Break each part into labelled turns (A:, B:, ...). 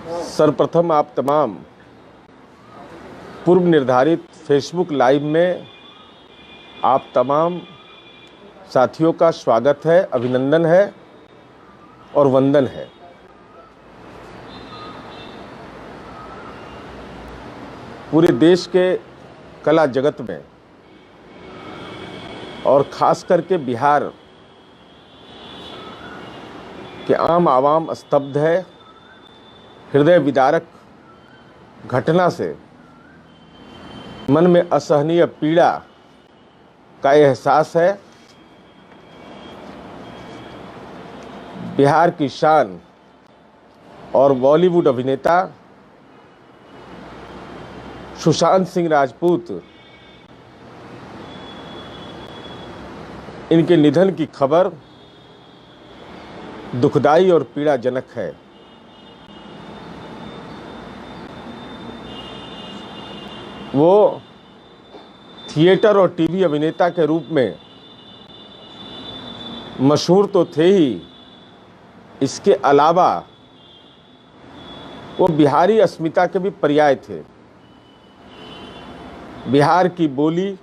A: सर्वप्रथम आप तमाम पूर्व निर्धारित फेसबुक लाइव में आप तमाम साथियों का स्वागत है, अभिनंदन है और वंदन है। पूरे देश के कला जगत में और खास करके बिहार के आम आवाम स्तब्ध है। हृदय विदारक घटना से मन में असहनीय पीड़ा का एहसास है। बिहार की शान और बॉलीवुड अभिनेता सुशांत सिंह राजपूत, इनके निधन की खबर दुखदाई और पीड़ाजनक है। वो थिएटर और टीवी अभिनेता के रूप में मशहूर तो थे ही, इसके अलावा वो बिहारी अस्मिता के भी पर्याय थे। बिहार की बोली,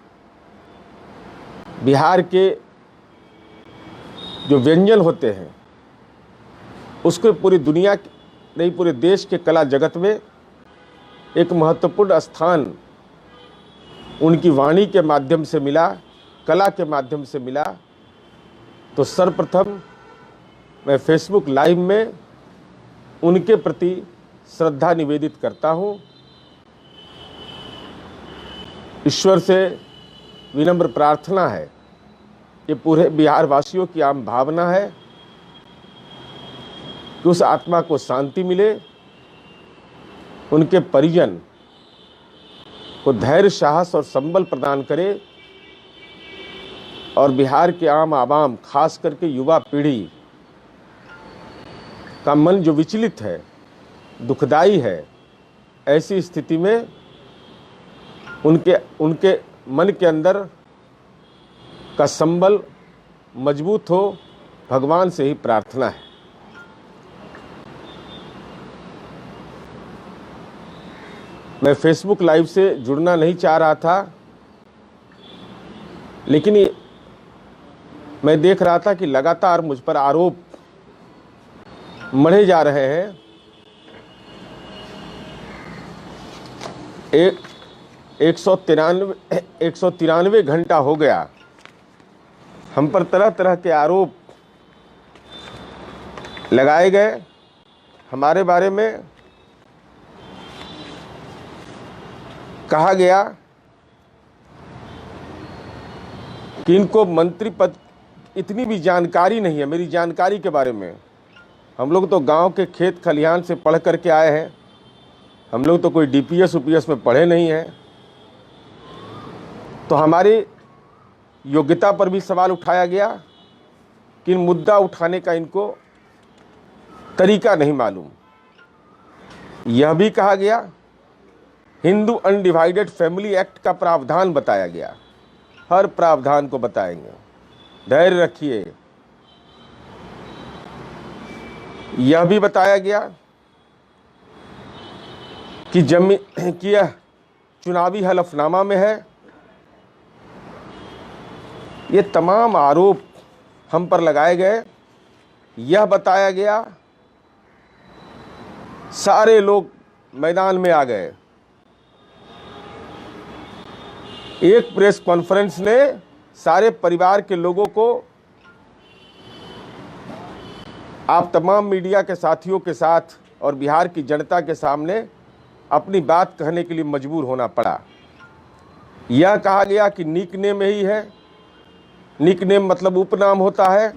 A: बिहार के जो व्यंजन होते हैं, उसको पूरी दुनिया नहीं पूरे देश के कला जगत में एक महत्वपूर्ण स्थान उनकी वाणी के माध्यम से मिला, कला के माध्यम से मिला। तो सर्वप्रथम मैं फेसबुक लाइव में उनके प्रति श्रद्धा निवेदित करता हूं। ईश्वर से विनम्र प्रार्थना है, ये पूरे बिहार वासियों की आम भावना है कि उस आत्मा को शांति मिले, उनके परिजन को धैर्य, साहस और संबल प्रदान करे और बिहार के आम आवाम, खास करके युवा पीढ़ी का मन जो विचलित है, दुखदाई है, ऐसी स्थिति में उनके मन के अंदर का संबल मजबूत हो, भगवान से ही प्रार्थना है। मैं फेसबुक लाइव से जुड़ना नहीं चाह रहा था, लेकिन मैं देख रहा था कि लगातार मुझ पर आरोप मढ़े जा रहे हैं। 193 घंटा हो गया, हम पर तरह तरह के आरोप लगाए गए। हमारे बारे में कहा गया कि इनको मंत्री पद, इतनी भी जानकारी नहीं है मेरी जानकारी के बारे में। हम लोग तो गांव के खेत खलिहान से पढ़ करके आए हैं, हम लोग तो कोई डीपीएस यूपीएस में पढ़े नहीं हैं। तो हमारी योग्यता पर भी सवाल उठाया गया कि मुद्दा उठाने का इनको तरीका नहीं मालूम। यह भी कहा गया, हिंदू अनडिवाइडेड फैमिली एक्ट का प्रावधान बताया गया। हर प्रावधान को बताएंगे, धैर्य रखिए। यह भी बताया गया कि यह चुनावी हलफनामा में है। ये तमाम आरोप हम पर लगाए गए। यह बताया गया, सारे लोग मैदान में आ गए। एक प्रेस कॉन्फ्रेंस ने सारे परिवार के लोगों को, आप तमाम मीडिया के साथियों के साथ और बिहार की जनता के सामने अपनी बात कहने के लिए मजबूर होना पड़ा। यह कहा गया कि निकनेम ही है, निकनेम मतलब उपनाम होता है।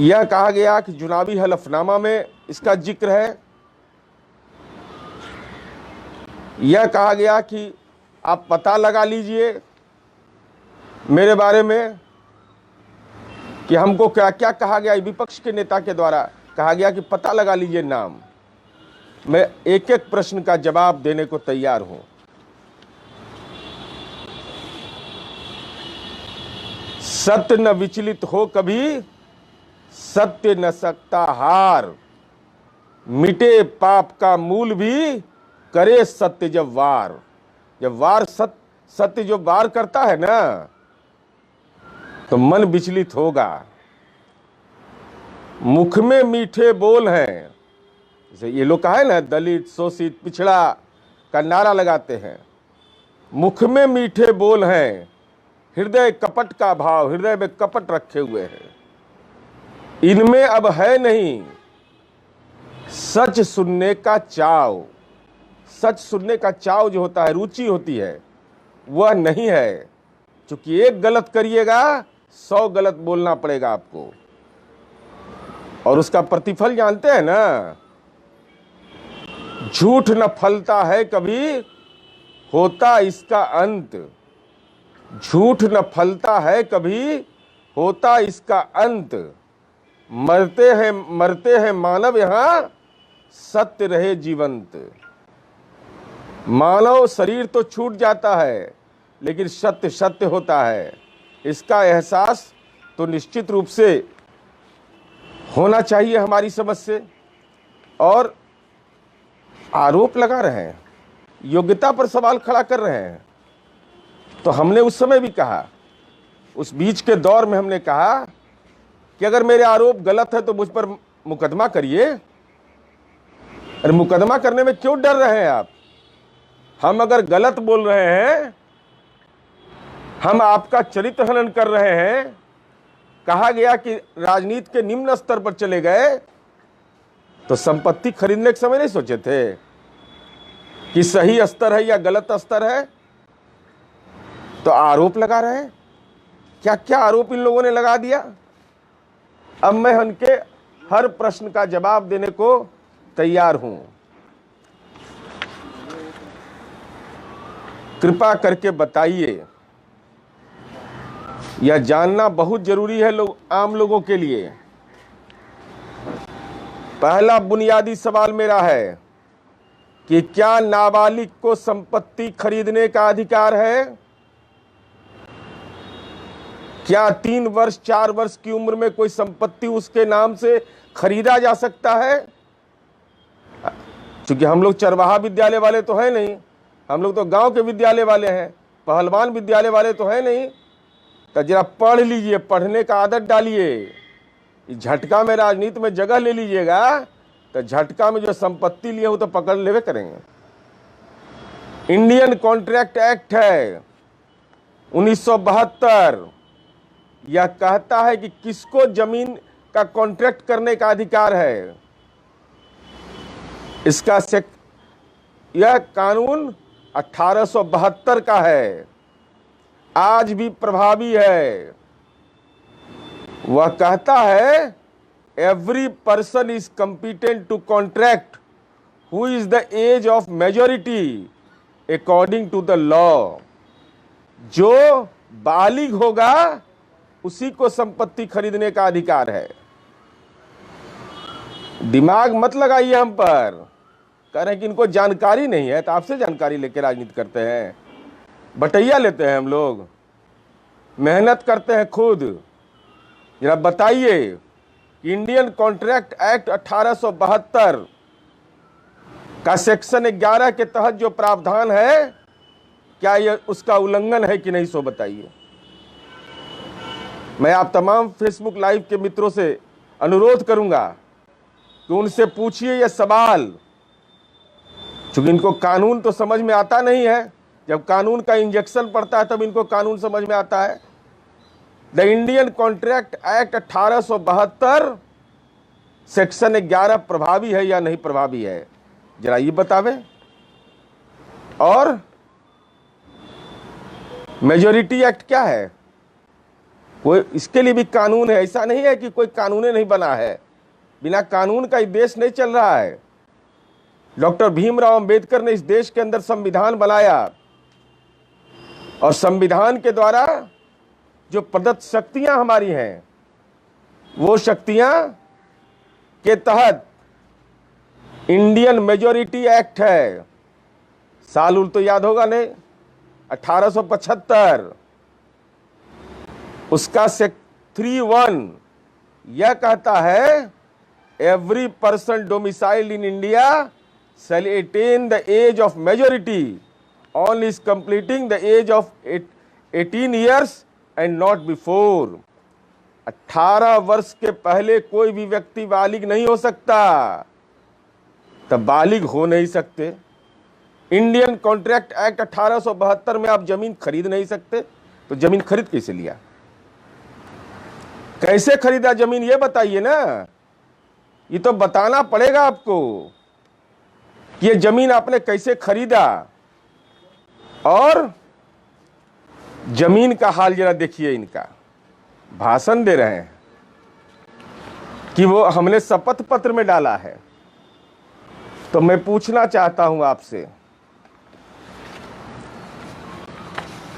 A: यह कहा गया कि चुनावी हलफनामा में इसका जिक्र है। यह कहा गया कि आप पता लगा लीजिए मेरे बारे में कि हमको क्या क्या कहा गया। विपक्ष के नेता के द्वारा कहा गया कि पता लगा लीजिए नाम। मैं एक एक प्रश्न का जवाब देने को तैयार हूं। सत्य न विचलित हो कभी, सत्य न सकता हार, मिटे पाप का मूल भी, करे सत्य जब वार। जब वार सत्य जो वार करता है ना, तो मन विचलित होगा। मुख में मीठे बोल हैं, जैसे ये लोग कहा है ना, दलित शोषित पिछड़ा का नारा लगाते हैं। मुख में मीठे बोल हैं, हृदय कपट का भाव, हृदय में कपट रखे हुए हैं। इनमें अब है नहीं सच सुनने का चाव। सच सुनने का चाव जो होता है, रुचि होती है, वह नहीं है। क्योंकि एक गलत करिएगा 100 गलत बोलना पड़ेगा आपको, और उसका प्रतिफल जानते हैं ना। झूठ न फलता है कभी, होता इसका अंत। झूठ न फलता है कभी, होता इसका अंत। मरते हैं मानव यहां, सत्य रहे जीवंत। मानव शरीर तो छूट जाता है, लेकिन सत्य सत्य होता है। इसका एहसास तो निश्चित रूप से होना चाहिए हमारी समझ से। और आरोप लगा रहे हैं, योग्यता पर सवाल खड़ा कर रहे हैं। तो हमने उस समय भी कहा, उस बीच के दौर में हमने कहा कि अगर मेरे आरोप गलत है तो मुझ पर मुकदमा करिए। अरे मुकदमा करने में क्यों डर रहे हैं आप? हम अगर गलत बोल रहे हैं, हम आपका चरित्र हनन कर रहे हैं, कहा गया कि राजनीति के निम्न स्तर पर चले गए, तो संपत्ति खरीदने के समय नहीं सोचे थे कि सही स्तर है या गलत स्तर है? तो आरोप लगा रहे हैं। क्या क्या आरोप इन लोगों ने लगा दिया। अब मैं उनके हर प्रश्न का जवाब देने को तैयार हूं। कृपा करके बताइए, यह जानना बहुत जरूरी है आम लोगों के लिए। पहला बुनियादी सवाल मेरा है कि क्या नाबालिग को संपत्ति खरीदने का अधिकार है? क्या 3 वर्ष 4 वर्ष की उम्र में कोई संपत्ति उसके नाम से खरीदा जा सकता है? क्योंकि हम लोग चरवाहा विद्यालय वाले तो है नहीं, हम लोग तो गांव के विद्यालय वाले हैं, पहलवान विद्यालय वाले तो है नहीं। तो जरा पढ़ लीजिए, पढ़ने का आदत डालिए। झटका में राजनीति में जगह ले लीजिएगा, तो झटका में जो संपत्ति लिए हो तो पकड़ लेवे करेंगे। इंडियन कॉन्ट्रैक्ट एक्ट है 1972, यह कहता है कि किसको जमीन का कॉन्ट्रैक्ट करने का अधिकार है। इसका यह कानून 1872 का है, आज भी प्रभावी है। वह कहता है every person is competent to contract who is the age of majority according to the law. जो बालिग होगा उसी को संपत्ति खरीदने का अधिकार है। दिमाग मत लगाइए हम पर। कह रहे हैं कि इनको जानकारी नहीं है, तो आपसे जानकारी लेकर राजनीति करते हैं, बटैया लेते हैं हम लोग, मेहनत करते हैं खुद। जरा बताइए, इंडियन कॉन्ट्रैक्ट एक्ट 1872 का सेक्शन 11 के तहत जो प्रावधान है, क्या यह उसका उल्लंघन है कि नहीं, सो बताइए। मैं आप तमाम फेसबुक लाइव के मित्रों से अनुरोध करूंगा कि उनसे पूछिए यह सवाल, क्योंकि इनको कानून तो समझ में आता नहीं है। जब कानून का इंजेक्शन पड़ता है तब इनको कानून समझ में आता है। The Indian contract act 1872 section 11 प्रभावी है या नहीं प्रभावी है, जरा ये बतावे। और मेजॉरिटी एक्ट क्या है? कोई इसके लिए भी कानून है, ऐसा नहीं है कि कोई कानून नहीं बना है। बिना कानून का ये देश नहीं चल रहा है। डॉक्टर भीमराव अंबेडकर ने इस देश के अंदर संविधान बनाया, और संविधान के द्वारा जो प्रदत्त शक्तियां हमारी हैं, वो शक्तियां के तहत इंडियन मेजॉरिटी एक्ट है। साल उल तो याद होगा नहीं, 1875। उसका 3(1) यह कहता है every person domiciled in India shall attain the age of majority on his completing the age of 18 years and not before। 18 वर्ष के पहले कोई भी व्यक्ति बालिग नहीं हो सकता, तब बालिग हो नहीं सकते। इंडियन कॉन्ट्रैक्ट एक्ट 1872 में आप जमीन खरीद नहीं सकते, तो जमीन खरीद कैसे लिया, कैसे खरीदा जमीन, ये बताइए ना। ये तो बताना पड़ेगा आपको कि ये जमीन आपने कैसे खरीदा। और जमीन का हाल जरा देखिए, इनका भाषण दे रहे हैं कि वो हमने शपथ पत्र में डाला है। तो मैं पूछना चाहता हूं आपसे,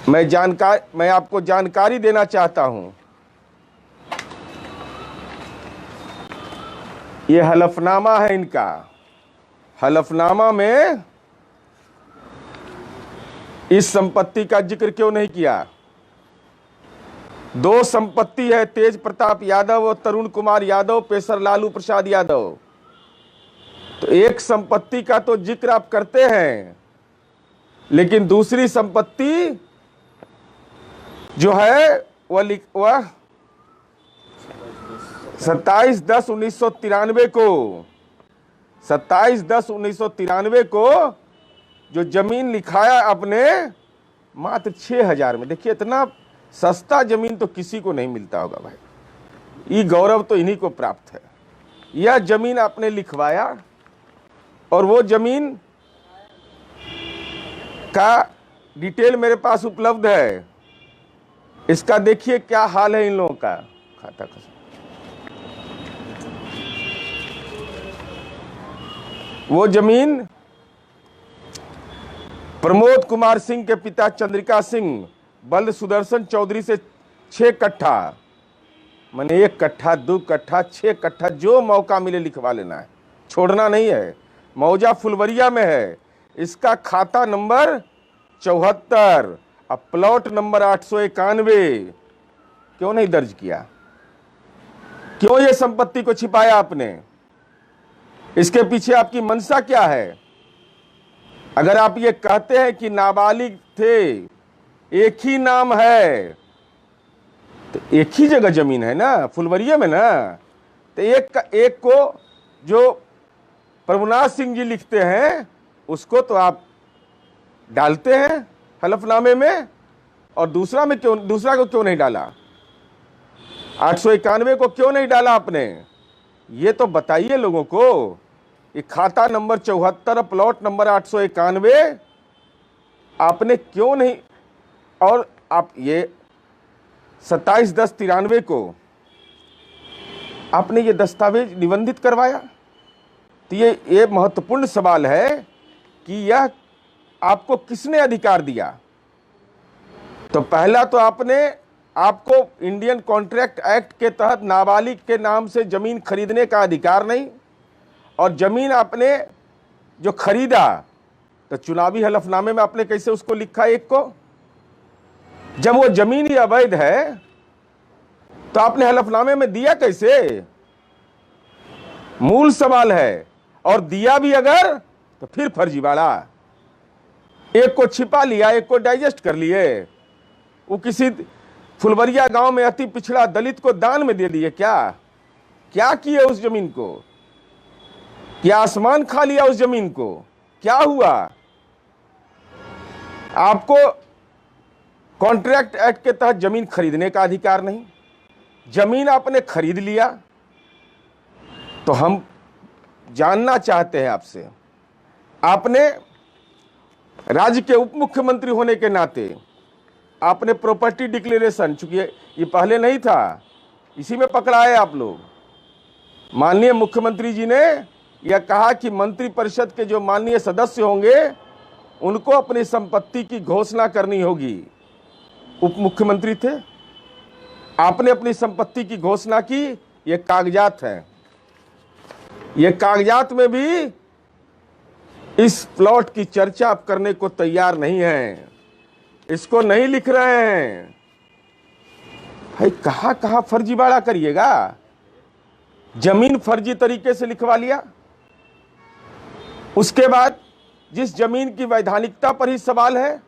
A: मैं आपको जानकारी देना चाहता हूं। ये हलफनामा है इनका। हलफनामा में इस संपत्ति का जिक्र क्यों नहीं किया? दो संपत्ति है, तेज प्रताप यादव और तरुण कुमार यादव, पेशर लालू प्रसाद यादव। तो एक संपत्ति का तो जिक्र आप करते हैं, लेकिन दूसरी संपत्ति जो है वह 27/10/1993 को 27/10/1993 को जो जमीन लिखाया आपने मात्र 6,000 में। देखिए, इतना सस्ता जमीन तो किसी को नहीं मिलता होगा भाई। ये गौरव तो इन्हीं को प्राप्त है। यह जमीन आपने लिखवाया और वो जमीन का डिटेल मेरे पास उपलब्ध है। इसका देखिए क्या हाल है इन लोगों का खाता का। वो जमीन प्रमोद कुमार सिंह के पिता चंद्रिका सिंह बल्द सुदर्शन चौधरी से 6 कट्ठा, माने 1 कट्ठा 2 कट्ठा 6 कट्ठा, जो मौका मिले लिखवा लेना है, छोड़ना नहीं है। मौजा फुलवरिया में है। इसका खाता नंबर 74 और प्लॉट नंबर 891। क्यों नहीं दर्ज किया? क्यों ये संपत्ति को छिपाया आपने? इसके पीछे आपकी मंशा क्या है? अगर आप ये कहते हैं कि नाबालिग थे, एक ही नाम है, तो एक ही जगह जमीन है ना, फुलवरिया में ना। तो एक को जो प्रभुनाथ सिंह जी लिखते हैं उसको तो आप डालते हैं हलफनामे में, और दूसरा को क्यों नहीं डाला? 891 को क्यों नहीं डाला आपने? ये तो बताइए लोगों को। ये खाता नंबर 74 प्लॉट नंबर 891 आपने क्यों नहीं, और आप ये 27/10/93 को आपने ये दस्तावेज निबंधित करवाया। तो ये महत्वपूर्ण सवाल है कि यह आपको किसने अधिकार दिया? तो पहला तो आपको इंडियन कॉन्ट्रैक्ट एक्ट के तहत नाबालिग के नाम से जमीन खरीदने का अधिकार नहीं, और जमीन आपने जो खरीदा तो चुनावी हलफनामे में आपने कैसे उसको लिखा एक को? जब वो जमीन ही अवैध है तो आपने हलफनामे में दिया कैसे? मूल सवाल है। और दिया भी अगर तो फिर फर्जीवाड़ा। एक को छिपा लिया, एक को डाइजेस्ट कर लिए। वो किसी फुलवरिया गांव में अति पिछड़ा दलित को दान में दे दिए। क्या किए उस जमीन को? क्या आसमान खा लिया उस जमीन को? क्या हुआ? आपको कॉन्ट्रैक्ट एक्ट के तहत जमीन खरीदने का अधिकार नहीं। जमीन आपने खरीद लिया। तो हम जानना चाहते हैं आपसे, आपने राज्य के उप मुख्यमंत्री होने के नाते आपने प्रॉपर्टी डिक्लेरेशन, चूंकि ये पहले नहीं था, इसी में पकड़ाए आप लोग। माननीय मुख्यमंत्री जी ने यह कहा कि मंत्रिपरिषद के जो माननीय सदस्य होंगे उनको अपनी संपत्ति की घोषणा करनी होगी। उप मुख्यमंत्री थे, आपने अपनी संपत्ति की घोषणा की। ये कागजात हैं। ये कागजात में भी इस प्लॉट की चर्चा आप करने को तैयार नहीं हैं, इसको नहीं लिख रहे हैं। भाई कहां फर्जीवाड़ा करिएगा? जमीन फर्जी तरीके से लिखवा लिया। उसके बाद जिस जमीन की वैधानिकता पर ही सवाल है,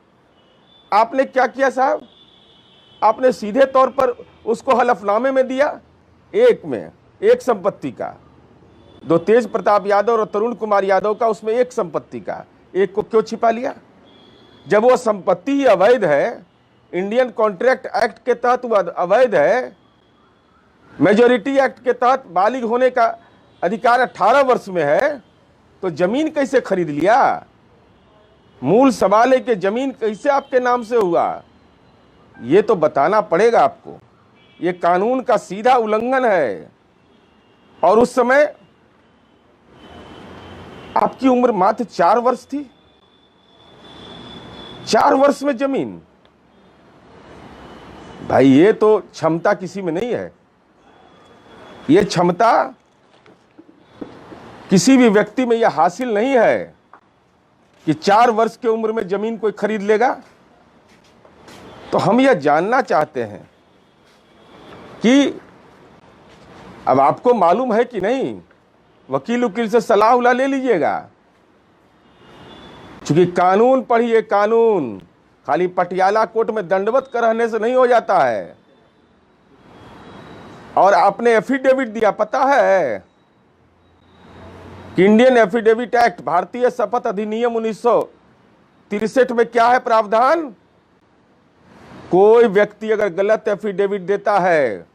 A: आपने क्या किया साहब, आपने सीधे तौर पर उसको हलफनामे में दिया, एक संपत्ति का, दो तेज प्रताप यादव और तरुण कुमार यादव का, उसमें एक संपत्ति का, एक को क्यों छिपा लिया? जब वो संपत्ति ही अवैध है, इंडियन कॉन्ट्रैक्ट एक्ट के तहत वो अवैध है, मेजोरिटी एक्ट के तहत बालिग होने का अधिकार 18 वर्ष में है, तो जमीन कैसे खरीद लिया? मूल सवाल है कि जमीन कैसे आपके नाम से हुआ, ये तो बताना पड़ेगा आपको। ये कानून का सीधा उल्लंघन है। और उस समय आपकी उम्र मात्र 4 वर्ष थी। 4 वर्ष में जमीन, भाई ये तो क्षमता किसी में नहीं है। ये क्षमता किसी भी व्यक्ति में यह हासिल नहीं है कि 4 वर्ष की उम्र में जमीन कोई खरीद लेगा। तो हम यह जानना चाहते हैं कि अब आपको मालूम है कि नहीं, वकील से सलाह उला ले लीजिएगा, क्योंकि कानून पढ़िए। कानून खाली पटियाला कोर्ट में दंडवत रहने से नहीं हो जाता है। और आपने एफिडेविट दिया, पता है कि इंडियन एफिडेविट एक्ट, भारतीय शपथ अधिनियम 1963 में क्या है प्रावधान? कोई व्यक्ति अगर गलत एफिडेविट देता है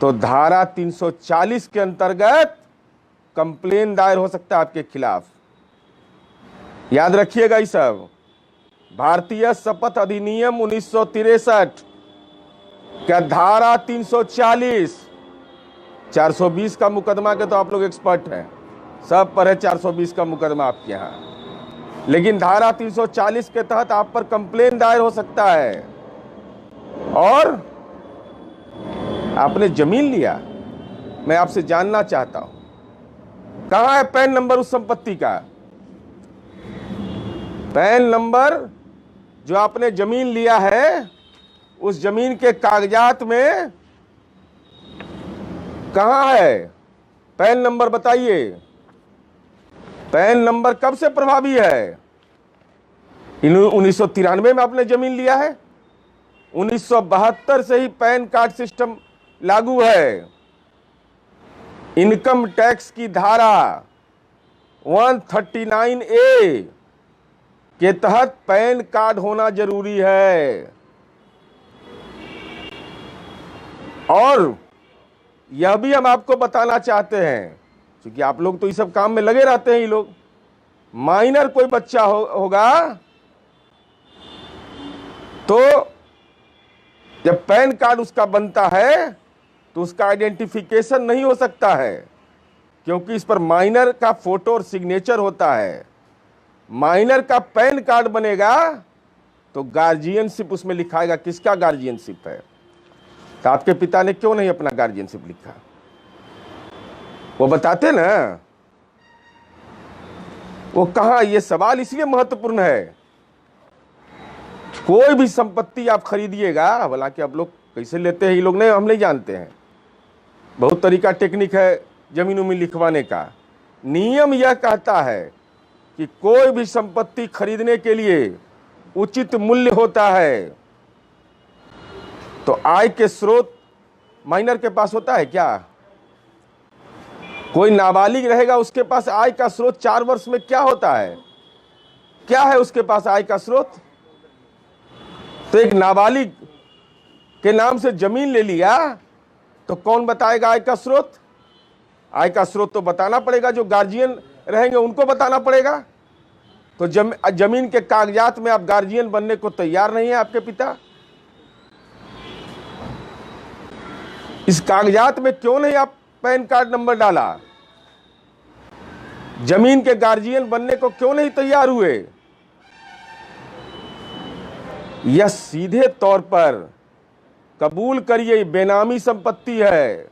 A: तो धारा 340 के अंतर्गत कंप्लेन दायर हो सकता है आपके खिलाफ। याद रखिएगा ये सब। भारतीय शपथ अधिनियम 1963 क्या धारा 340, 420 का मुकदमा के तो आप लोग एक्सपर्ट हैं, सब पर है 420 का मुकदमा आपके यहाँ, लेकिन धारा 340 के तहत आप पर कंप्लेन दायर हो सकता है। और आपने जमीन लिया। मैं आपसे जानना चाहता हूं, कहां है पैन नंबर उस संपत्ति का? पैन नंबर जो आपने जमीन लिया है, उस जमीन के कागजात में कहां है पैन नंबर? बताइए। पैन नंबर कब से प्रभावी है? 1993 में आपने जमीन लिया है। 1972 से ही पैन कार्ड सिस्टम लागू है। इनकम टैक्स की धारा 139A के तहत पैन कार्ड होना जरूरी है। और यह भी हम आपको बताना चाहते हैं, क्योंकि आप लोग तो ये सब काम में लगे रहते हैं। ये लोग, माइनर कोई बच्चा होगा तो जब पैन कार्ड उसका बनता है तो उसका आइडेंटिफिकेशन नहीं हो सकता है, क्योंकि इस पर माइनर का फोटो और सिग्नेचर होता है। माइनर का पैन कार्ड बनेगा तो गार्जियनशिप उसमें लिखाएगा। किसका गार्जियनशिप है? तो आपके पिता ने क्यों नहीं अपना गार्जियनशिप लिखा? वो बताते ना। वो कहां? ये सवाल इसलिए महत्वपूर्ण है। कोई भी संपत्ति आप खरीदिएगा, हालांकि आप लोग कैसे लेते हैं ये लोग नहीं, हम नहीं जानते हैं, बहुत तरीका टेक्निक है जमीनों में लिखवाने का। नियम यह कहता है कि कोई भी संपत्ति खरीदने के लिए उचित मूल्य होता है। तो आय के स्रोत माइनर के पास होता है क्या? कोई नाबालिग रहेगा, उसके पास आय का स्रोत 4 वर्ष में क्या होता है? क्या है उसके पास आय का स्रोत? तो एक नाबालिग के नाम से जमीन ले लिया तो कौन बताएगा आय का स्रोत? आय का स्रोत तो बताना पड़ेगा, जो गार्जियन रहेंगे उनको बताना पड़ेगा। तो जमीन के कागजात में आप गार्जियन बनने को तैयार नहीं है आपके पिता। इस कागजात में क्यों नहीं आप पैन कार्ड नंबर डाला? जमीन के गार्जियन बनने को क्यों नहीं तैयार हुए? यह सीधे तौर पर कबूल करिए बेनामी संपत्ति है।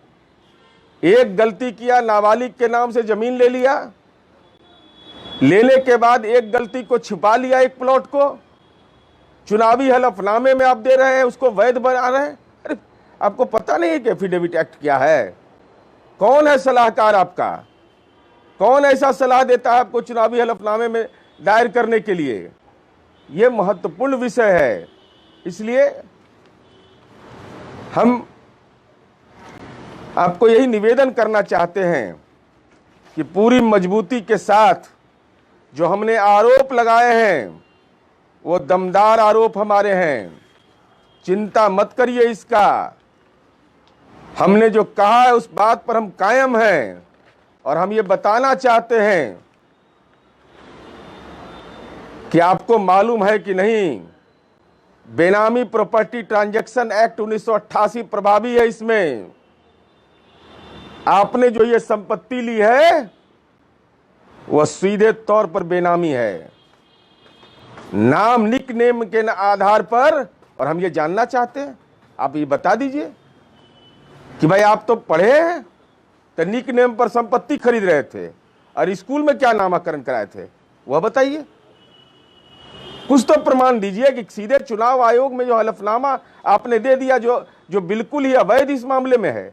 A: एक गलती किया, नाबालिग के नाम से जमीन ले लिया, लेने के बाद एक गलती को छिपा लिया, एक प्लॉट को चुनावी हलफनामे में आप दे रहे हैं, उसको वैध बना रहे हैं। अरे आपको पता नहीं है कि एफिडेविट एक्ट क्या है? कौन है सलाहकार आपका? कौन ऐसा सलाह देता है आपको चुनावी हलफनामे में दायर करने के लिए? यह महत्वपूर्ण विषय है। इसलिए हम आपको यही निवेदन करना चाहते हैं कि पूरी मजबूती के साथ जो हमने आरोप लगाए हैं वो दमदार आरोप हमारे हैं, चिंता मत करिए इसका। हमने जो कहा है उस बात पर हम कायम हैं और हम ये बताना चाहते हैं कि आपको मालूम है कि नहीं, बेनामी प्रॉपर्टी ट्रांजैक्शन एक्ट 1988 प्रभावी है। इसमें आपने जो ये संपत्ति ली है वह सीधे तौर पर बेनामी है, नाम निक नेम के आधार पर। और हम ये जानना चाहते हैं, आप ये बता दीजिए कि भाई आप तो पढ़े हैं, तो निक नेम पर संपत्ति खरीद रहे थे और स्कूल में क्या नामकरण कराए थे वह बताइए। कुछ तो प्रमाण दीजिए कि सीधे चुनाव आयोग में जो हलफनामा आपने दे दिया जो बिल्कुल ही अवैध इस मामले में है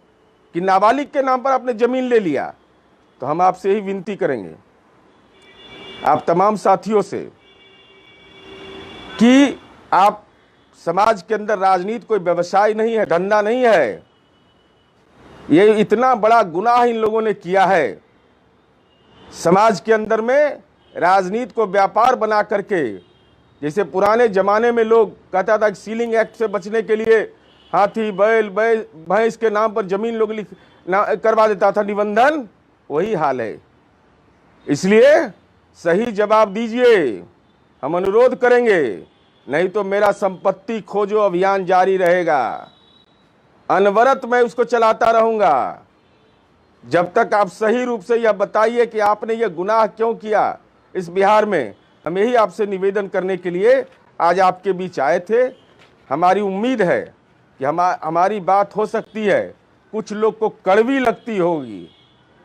A: कि नाबालिग के नाम पर आपने जमीन ले लिया। तो हम आपसे ही विनती करेंगे, आप तमाम साथियों से, कि आप समाज के अंदर राजनीति कोई व्यवसाय नहीं है, धंधा नहीं है। ये इतना बड़ा गुनाह इन लोगों ने किया है। समाज के अंदर में राजनीति को व्यापार बना करके, जैसे पुराने जमाने में लोग कहता था कि सीलिंग एक्ट से बचने के लिए हाथी बैल भैंस के नाम पर जमीन लोग करवा देता था निबंधन, वही हाल है। इसलिए सही जवाब दीजिए, हम अनुरोध करेंगे, नहीं तो मेरा संपत्ति खोजो अभियान जारी रहेगा। अनवरत मैं उसको चलाता रहूंगा जब तक आप सही रूप से यह बताइए कि आपने यह गुनाह क्यों किया इस बिहार में। हम यही आपसे निवेदन करने के लिए आज आपके बीच आए थे। हमारी उम्मीद है कि हमारी बात हो सकती है, कुछ लोग को कड़वी लगती होगी,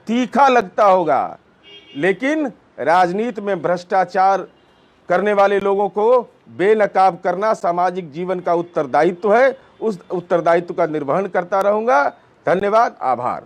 A: तीखा लगता होगा, लेकिन राजनीति में भ्रष्टाचार करने वाले लोगों को बेनकाब करना सामाजिक जीवन का उत्तरदायित्व है। उस उत्तरदायित्व का निर्वहन करता रहूंगा। धन्यवाद, आभार।